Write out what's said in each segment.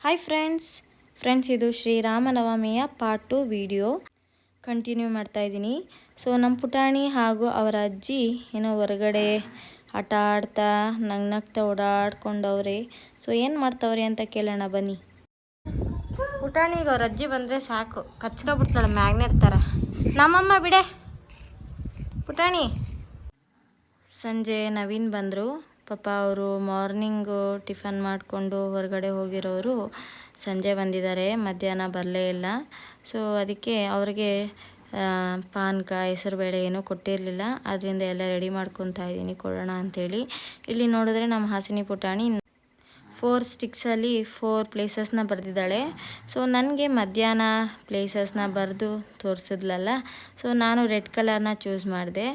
Hi friends ಇದು ಶ್ರೀರಾಮನವಮಿಯ part 2 video continue ಮಾಡ್ತಾ ಇದ್ದೀನಿ. ಸೊ ನಮ್ಮ ಪುಟಾಣಿ ಹಾಗೂ ಅವರ ಅಜ್ಜಿ ಏನೋ ಹೊರಗಡೆ ಆಟ ಆಡ್ತಾ ನಗ್ನಗ್ತಾ ಓಡಾಡ್ಕೊಂಡವ್ರೆ. ಸೊ ಏನು ಮಾಡ್ತವ್ರೆ ಅಂತ ಕೇಳೋಣ ಬನ್ನಿ. ಪುಟಾಣಿಗೆ ಅವ್ರ ಅಜ್ಜಿ ಬಂದರೆ ಸಾಕು, ಕಚ್ಕೊಬಿಡ್ತಾಳೆ ಮ್ಯಾಗ್ನೆಟ್ ಥರ. ನಮ್ಮಮ್ಮ ಬಿಡೆ ಪುಟಾಣಿ. ಸಂಜೆ ನವೀನ್ ಬಂದರು. ಪಾಪ ಅವರು ಮಾರ್ನಿಂಗು ಟಿಫನ್ ಮಾಡಿಕೊಂಡು ಹೊರಗಡೆ ಹೋಗಿರೋರು ಸಂಜೆ ಬಂದಿದ್ದಾರೆ, ಮಧ್ಯಾಹ್ನ ಬರಲೇ ಇಲ್ಲ. ಸೊ ಅದಕ್ಕೆ ಅವ್ರಿಗೆ ಪಾನಕ ಹೆಸರುಬೇಳೆ ಏನೂ ಕೊಟ್ಟಿರಲಿಲ್ಲ, ಅದರಿಂದ ಎಲ್ಲ ರೆಡಿ ಮಾಡ್ಕೊತಾ ಇದ್ದೀನಿ ಕೊಡೋಣ ಅಂಥೇಳಿ. ಇಲ್ಲಿ ನೋಡಿದ್ರೆ ನಮ್ಮ ಹಾಸಿನಿ ಪುಟಾಣಿ 4 ಸ್ಟಿಕ್ಸಲ್ಲಿ 4 ಪ್ಲೇಸಸ್ನ ಬರೆದಿದ್ದಾಳೆ. ಸೊ ನನಗೆ ಮಧ್ಯಾಹ್ನ ಪ್ಲೇಸಸ್ನ ಬರೆದು ತೋರಿಸಿದ್ಲಲ್ಲ, ಸೊ ನಾನು ರೆಡ್ ಕಲರ್ನ ಚೂಸ್ ಮಾಡಿದೆ.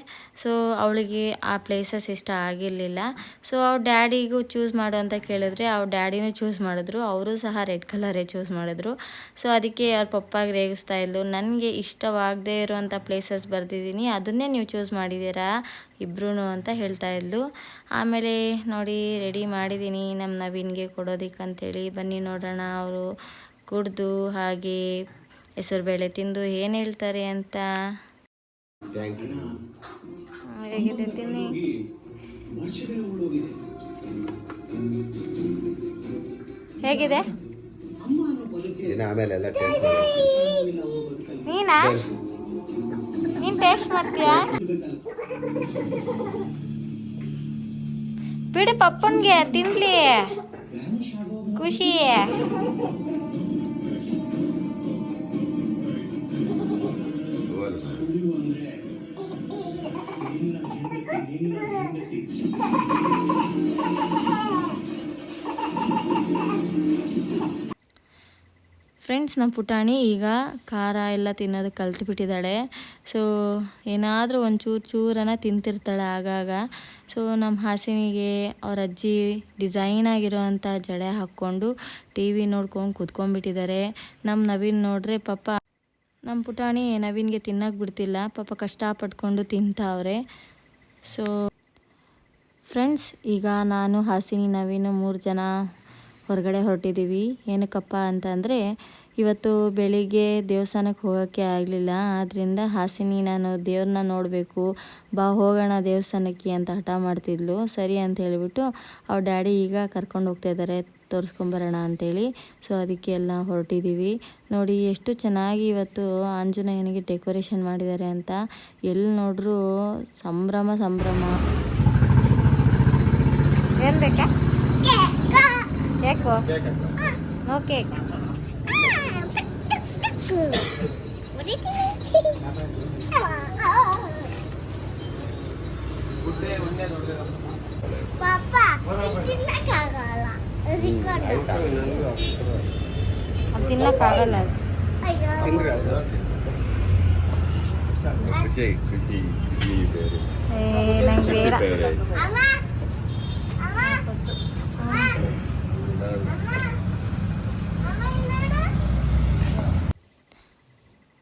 ಸೊ ಅವಳಿಗೆ ಆ ಪ್ಲೇಸಸ್ ಇಷ್ಟ ಆಗಿರಲಿಲ್ಲ. ಸೊ ಅವ್ರ ಡ್ಯಾಡಿಗೂ ಚೂಸ್ ಮಾಡು ಅಂತ ಕೇಳಿದ್ರೆ ಅವ್ರ ಡ್ಯಾಡಿನೂ ಚೂಸ್ ಮಾಡಿದ್ರು, ಅವರು ಸಹ ರೆಡ್ ಕಲರೇ ಚೂಸ್ ಮಾಡಿದ್ರು. ಸೊ ಅದಕ್ಕೆ ಅವ್ರ ಪಪ್ಪಾಗೆ ರೇಗಿಸ್ತಾ ಇದ್ಲು, ನನಗೆ ಇಷ್ಟವಾಗದೇ ಇರೋವಂಥ ಪ್ಲೇಸಸ್ ಬರೆದಿದ್ದೀನಿ, ಅದನ್ನೇ ನೀವು ಚೂಸ್ ಮಾಡಿದ್ದೀರಾ ಇಬ್ರು ಅಂತ ಹೇಳ್ತಾ ಇದ್ಲು. ಆಮೇಲೆ ನೋಡಿ ರೆಡಿ ಮಾಡಿದ್ದೀನಿ ನಮ್ಮ ನವೀನ್ಗೆ ಕೊಡೋದಕ್ಕಂತೇಳಿ. ಬನ್ನಿ ನೋಡೋಣ ಅವರು ಕುಡಿದು ಹಾಗೆ ಹೆಸರುಬೇಳೆ ತಿಂದು ಏನು ಹೇಳ್ತಾರೆ ಅಂತ. ಹೇಗಿದೆ ತಿನ್ನಿ. ಹೇಗಿದೆ ನೀನು ಟೇಸ್ಟ್ ಮಾಡ್ತೀಯಾ? ಬಿಡು ಪಪ್ಪನ್ಗೆ ತಿನ್ಲಿ, ಖುಷಿ. ಫ್ರೆಂಡ್ಸ್, ನಮ್ಮ ಪುಟಾಣಿ ಈಗ ಖಾರ ಎಲ್ಲ ತಿನ್ನೋದು ಕಲ್ತ್ಬಿಟ್ಟಿದ್ದಾಳೆ. ಸೊ ಏನಾದರೂ ಒಂದು ಚೂರನ ತಿಂತಿರ್ತಾಳೆ ಆಗಾಗ. ಸೊ ನಮ್ಮ ಹಾಸಿನಿಗೆ ಅವ್ರ ಅಜ್ಜಿ ಡಿಸೈನ್ ಆಗಿರೋವಂಥ ಜಡೆ ಹಾಕ್ಕೊಂಡು ಟಿ ವಿ ನೋಡ್ಕೊಂಡು ಕೂತ್ಕೊಂಡ್ಬಿಟ್ಟಿದ್ದಾರೆ. ನಮ್ಮ ನವೀನ್ ನೋಡ್ರೆ ಪಾಪ ನಮ್ಮ ಪುಟಾಣಿ ನವೀನ್ಗೆ ತಿನ್ನೋಕೆ ಬಿಡ್ತಿಲ್ಲ, ಪಾಪ ಕಷ್ಟಪಟ್ಕೊಂಡು ತಿಂತಾವ್ರೆ. ಸೊ ಫ್ರೆಂಡ್ಸ್, ಈಗ ನಾನು ಹಾಸಿನಿ ನವೀನು 3 ಜನ ಹೊರಗಡೆ ಹೊರಟಿದ್ದೀವಿ. ಏನಕ್ಕಪ್ಪ ಅಂತಂದರೆ ಇವತ್ತು ಬೆಳಿಗ್ಗೆ ದೇವಸ್ಥಾನಕ್ಕೆ ಹೋಗೋಕ್ಕೆ ಆಗಲಿಲ್ಲ, ಆದ್ದರಿಂದ ಹಾಸಿನಿ ನಾನು ದೇವ್ರನ್ನ ನೋಡಬೇಕು ಬಾ ಹೋಗೋಣ ದೇವಸ್ಥಾನಕ್ಕೆ ಅಂತ ಹಠ ಮಾಡ್ತಿದ್ಲು. ಸರಿ ಅಂತ ಹೇಳಿಬಿಟ್ಟು ಅವ್ರ ಡ್ಯಾಡಿ ಈಗ ಕರ್ಕೊಂಡು ಹೋಗ್ತಾ ಇದ್ದಾರೆ ತೋರಿಸ್ಕೊಂಬರೋಣ ಅಂಥೇಳಿ. ಸೊ ಅದಕ್ಕೆ ಎಲ್ಲ ಹೊರಟಿದ್ದೀವಿ. ನೋಡಿ ಎಷ್ಟು ಚೆನ್ನಾಗಿ ಇವತ್ತು ಆಂಜನೇಯನಿಗೆ ಡೆಕೋರೇಷನ್ ಮಾಡಿದ್ದಾರೆ ಅಂತ. ಎಲ್ಲಿ ನೋಡ್ರೂ ಸಂಭ್ರಮ. ಏನು ಬೇಕಾ? ಯಾಕೋ ನೋ ಕೇಕ್. ತಿನ್ನಕ್ಕಾಗಲ್ಲ, ನಂಗೆ ಬೇಡ.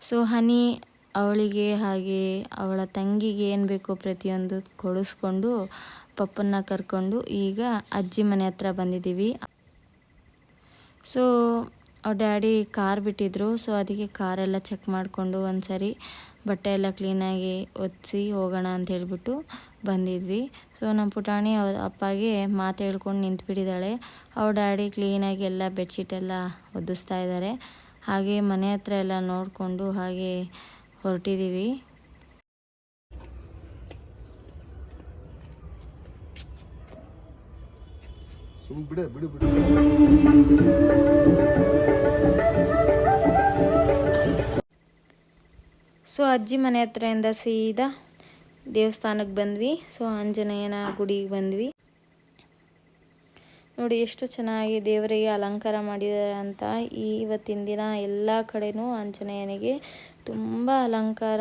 ಸೊ ಹನಿ ಅವಳಿಗೆ ಹಾಗೆ ಅವಳ ತಂಗಿಗೆ ಏನು ಬೇಕೋ ಪ್ರತಿಯೊಂದು ಕೊಡಿಸ್ಕೊಂಡು ಪಪ್ಪನ್ನ ಕರ್ಕೊಂಡು ಈಗ ಅಜ್ಜಿ ಮನೆ ಹತ್ರ ಬಂದಿದ್ದೀವಿ. ಸೊ ಅವ್ರ ಡ್ಯಾಡಿ ಕಾರ್ ಬಿಟ್ಟಿದ್ರು. ಸೊ ಅದಕ್ಕೆ ಕಾರೆಲ್ಲ ಚೆಕ್ ಮಾಡಿಕೊಂಡು ಒಂದು ಸರಿ ಬಟ್ಟೆ ಎಲ್ಲ ಕ್ಲೀನಾಗಿ ಒರೆಸಿ ಹೋಗೋಣ ಅಂತ ಹೇಳ್ಬಿಟ್ಟು ಬಂದಿದ್ವಿ. ಸೊ ನಮ್ಮ ಪುಟಾಣಿ ಅವ್ರ ಅಪ್ಪಗೆ ಮಾತು ಹೇಳ್ಕೊಂಡು ನಿಂತ್ಬಿಟ್ಟಿದ್ದಾಳೆ. ಅವ್ರ ಡ್ಯಾಡಿ ಕ್ಲೀನಾಗಿ ಎಲ್ಲ ಬೆಡ್ಶೀಟೆಲ್ಲ ಒದಿಸ್ತಾ ಇದ್ದಾರೆ. ಹಾಗೆ ಮನೆ ಹತ್ರ ಎಲ್ಲ ನೋಡಿಕೊಂಡು ಹಾಗೆ ಹೊರಟಿದ್ದೀವಿ. ಸೊ ಅಜ್ಜಿ ಮನೆ ಹತ್ರದಿಂದ ಸೀದಾ ದೇವಸ್ಥಾನಕ್ಕೆ ಬಂದ್ವಿ. ಸೊ ಆಂಜನೇಯನ ಗುಡಿಗೆ ಬಂದ್ವಿ. ನೋಡಿ ಎಷ್ಟು ಚೆನ್ನಾಗಿ ದೇವರಿಗೆ ಅಲಂಕಾರ ಮಾಡಿದ್ದಾರೆ ಅಂತ. ಇವತ್ತಿನ ದಿನ ಎಲ್ಲ ಕಡೆನೂ ಆಂಜನೇಯನಿಗೆ ತುಂಬ ಅಲಂಕಾರ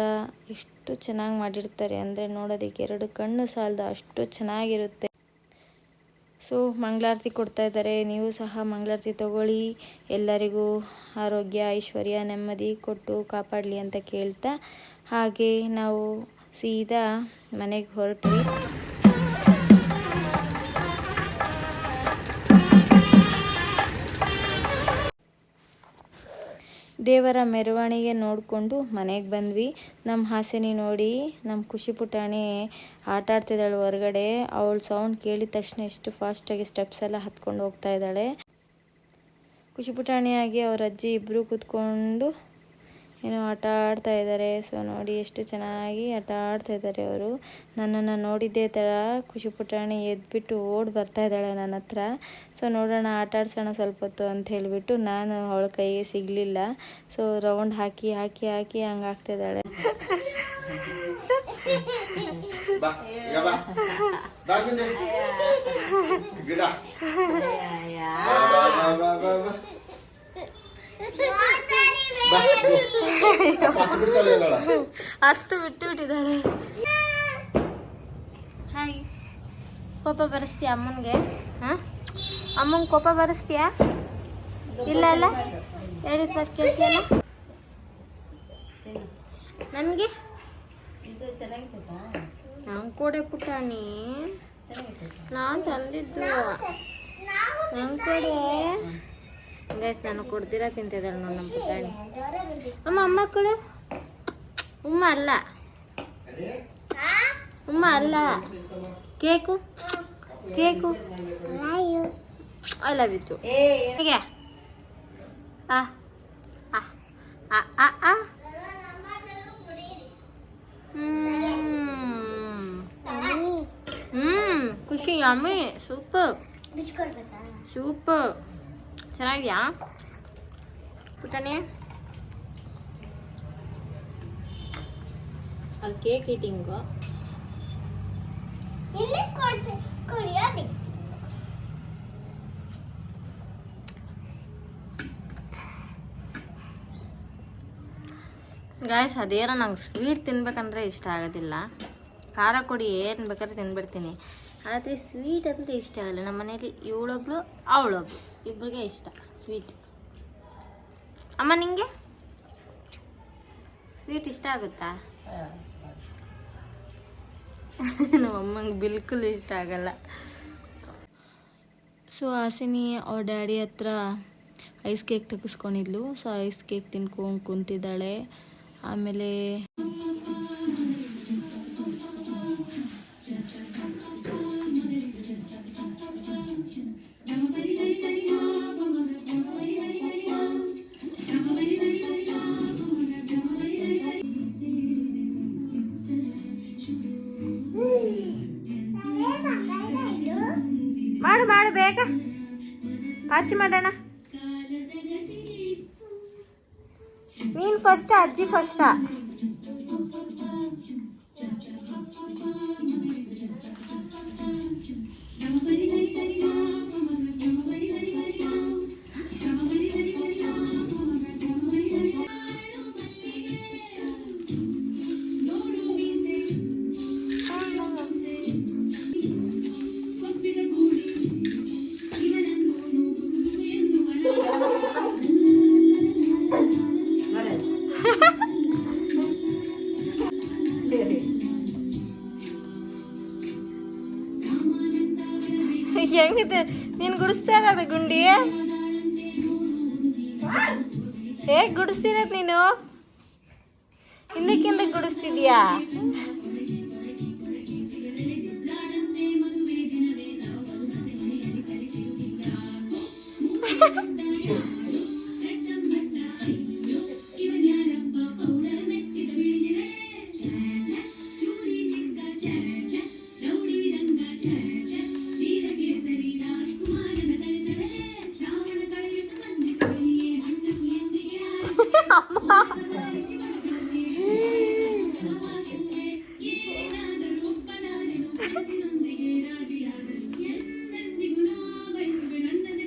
ಎಷ್ಟು ಚೆನ್ನಾಗಿ ಮಾಡಿರ್ತಾರೆ ಅಂದರೆ ನೋಡೋದಕ್ಕೆ 2 ಕಣ್ಣು ಸಾಲದು ಅಷ್ಟು ಚೆನ್ನಾಗಿರುತ್ತೆ. ಸೊ ಮಂಗಳಾರತಿ ಕೊಡ್ತಾ ಇದ್ದಾರೆ, ನೀವು ಸಹ ಮಂಗಳಾರತಿ ತಗೊಳ್ಳಿ. ಎಲ್ಲರಿಗೂ ಆರೋಗ್ಯ ಐಶ್ವರ್ಯ ನೆಮ್ಮದಿ ಕೊಟ್ಟು ಕಾಪಾಡಲಿ ಅಂತ ಕೇಳ್ತಾ ಹಾಗೆ ನಾವು ಸೀದಾ ಮನೆಗೆ ಹೊರಟ್ವಿ. ದೇವರ ಮೆರವಣಿಗೆ ನೋಡಿಕೊಂಡು ಮನೆಗೆ ಬಂದ್ವಿ. ನಮ್ಮ ಹಾಸಿನಿ ನೋಡಿ ನಮ್ಮ ಖುಷಿ ಪುಟಾಣಿ ಆಟ ಆಡ್ತಿದ್ದಾಳೆ ಹೊರಗಡೆ. ಅವಳು ಸೌಂಡ್ ಕೇಳಿದ ತಕ್ಷಣ ಎಷ್ಟು ಫಾಸ್ಟಾಗಿ ಸ್ಟೆಪ್ಸ್ ಎಲ್ಲ ಹತ್ಕೊಂಡು ಹೋಗ್ತಾ ಇದ್ದಾಳೆ. ಖುಷಿ ಪುಟಾಣಿಯಾಗಿ ಅವ್ರ ಅಜ್ಜಿ ಇಬ್ಬರು ಕೂತ್ಕೊಂಡು ಏನೋ ಆಟ ಆಡ್ತಾ ಇದ್ದಾರೆ. ಸೊ ನೋಡಿ ಎಷ್ಟು ಚೆನ್ನಾಗಿ ಆಟ ಆಡ್ತಾ ಇದ್ದಾರೆ ಅವರು. ನನ್ನನ್ನು ನೋಡಿದ್ದೇ ಥರ ಖುಷಿ ಪುಟಾಣಿ ಎದ್ಬಿಟ್ಟು ಓಡಿ ಬರ್ತಾ ಇದ್ದಾಳೆ ನನ್ನ ಹತ್ರ. ಸೊ ನೋಡೋಣ ಆಟ ಆಡ್ಸೋಣ ಸ್ವಲ್ಪ ಹೊತ್ತು ಅಂತ ಹೇಳಿಬಿಟ್ಟು ನಾನು ಅವಳ ಕೈಗೆ ಸಿಗಲಿಲ್ಲ. ಸೊ ರೌಂಡ್ ಹಾಕಿ ಹಾಕಿ ಹಾಕಿ ಹಂಗೆ ಆಗ್ತಿದ್ದಾಳೆ. ಅರ್ಥ ಬಿಟ್ಟಿದ್ದಾಳೆ. ಹಾಯ್, ಕೋಪ ಬರೆಸ್ತೀಯ ಅಮ್ಮನಿಗೆ? ಹಾಂ, ಅಮ್ಮಂಗೆ ಕೋಪ ಬರೆಸ್ತೀಯಾ? ಇಲ್ಲ ಅಲ್ಲ, ಹೇಳಿದ ಮಾತು ಕೇಳ್ತೀಯಲ್ಲ. ನನಗೆ ನಂಗೆ ಕೊಡೆ ಪುಟಾಣಿ, ನಾನು ತಂದಿದ್ದು ನಂಗೆ ಕೊಡೆ. ಗೈಸ್ ನಾನು ಕೊಡ್ದಿರ ತಿಂತಿದ್ದಾಳೆ ನೋಡಿ ನಮ್ಮ ಪುಟಾಣಿ. ಅಮ್ಮ ಕೊಡು. ಉಮ್ಮ ಅಲ್ಲ, ಉಮ್ಮ ಅಲ್ಲ, cake cake. I love you too. ಹೇಗೆ ಖುಷಿ ಯಮ್ಮಿ. ಸೂಪರ್ ಸೂಪರ್, ಚೆನ್ನಾಗಿದೆಯಾ ಪುಟಾಣಿ? ಅಲ್ಲಿ ಕೇಕ್ ಈಟಿಂಗು ಗಾಯ್ಸ್. ಅದೇನೋ ನಂಗೆ ಸ್ವೀಟ್ ತಿನ್ಬೇಕಂದ್ರೆ ಇಷ್ಟ ಆಗೋದಿಲ್ಲ. ಖಾರ ಕೊಡಿ ಏನು ಬೇಕಾದ್ರೆ ತಿನ್ಬಿಡ್ತೀನಿ, ಆದರೆ ಸ್ವೀಟ್ ಅಂದರೆ ಇಷ್ಟ ಆಗಲ್ಲ. ನಮ್ಮ ಮನೇಲಿ ಇವಳೊಬ್ಳು ಅವಳೊಬ್ಳು ಇಬ್ಬರಿಗೆ ಇಷ್ಟ ಸ್ವೀಟ್. ಅಮ್ಮ ನಿಂಗೆ ಸ್ವೀಟ್ ಇಷ್ಟ ಆಗುತ್ತಾ? ನಮ್ಮಮ್ಮಂಗೆ ಬಿಲ್ಕುಲ್ ಇಷ್ಟ ಆಗಲ್ಲ. ಸೊ ಹಾಸಿನಿ ಅವ್ರ ಡ್ಯಾಡಿ ಹತ್ರ ಐಸ್ ಕೇಕ್ ತೆಗೆಸ್ಕೊಂಡಿದ್ಲು. ಸೊ ಐಸ್ ಕೇಕ್ ತಿನ್ಕೊಂಡು ಕುಂತಿದ್ದಾಳೆ. ಆಮೇಲೆ ಮಾಡು ಮಾಡು ಬೇಗ ಪಾಚಿ ಮಾಡೋಣ. ನೀನು ಫಸ್ಟ್, ಅಜ್ಜಿ ಫಸ್ಟಾ? ಹೆಂಗಿದೆ ನೀನು ಗುಡಿಸ್ತಾ ಇರೋದು ಗುಂಡಿ? ಹೇಗೆ ಗುಡಿಸ್ತಿರೋದು ನೀನು? ಹಿಂದಕ್ಕಿಂದ ಗುಡಿಸ್ತಿದ್ಯಾ?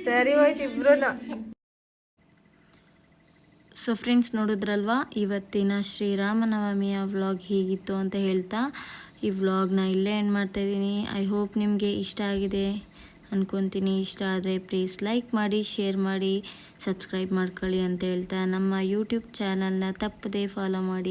ಸರಿ ಹೋಯ್ತು ಇಬ್ರು. ಸೊ ಫ್ರೆಂಡ್ಸ್ ನೋಡಿದ್ರಲ್ವಾ ಇವತ್ತಿನ ಶ್ರೀರಾಮನವಮಿಯ ವ್ಲಾಗ್ ಹೀಗಿತ್ತು ಅಂತ ಹೇಳ್ತಾ ಈ ವ್ಲಾಗ್ನ ಇಲ್ಲೇ ಎಂಡ್ ಮಾಡ್ತಾಯಿದ್ದೀನಿ. ಐ ಹೋಪ್ ನಿಮಗೆ ಇಷ್ಟ ಆಗಿದೆ ಅಂದ್ಕೊತೀನಿ. ಇಷ್ಟ ಆದರೆ ಪ್ಲೀಸ್ ಲೈಕ್ ಮಾಡಿ, ಶೇರ್ ಮಾಡಿ, ಸಬ್ಸ್ಕ್ರೈಬ್ ಮಾಡ್ಕೊಳ್ಳಿ ಅಂತ ಹೇಳ್ತಾ ನಮ್ಮ ಯೂಟ್ಯೂಬ್ ಚಾನಲ್ನ ತಪ್ಪದೇ ಫಾಲೋ ಮಾಡಿ.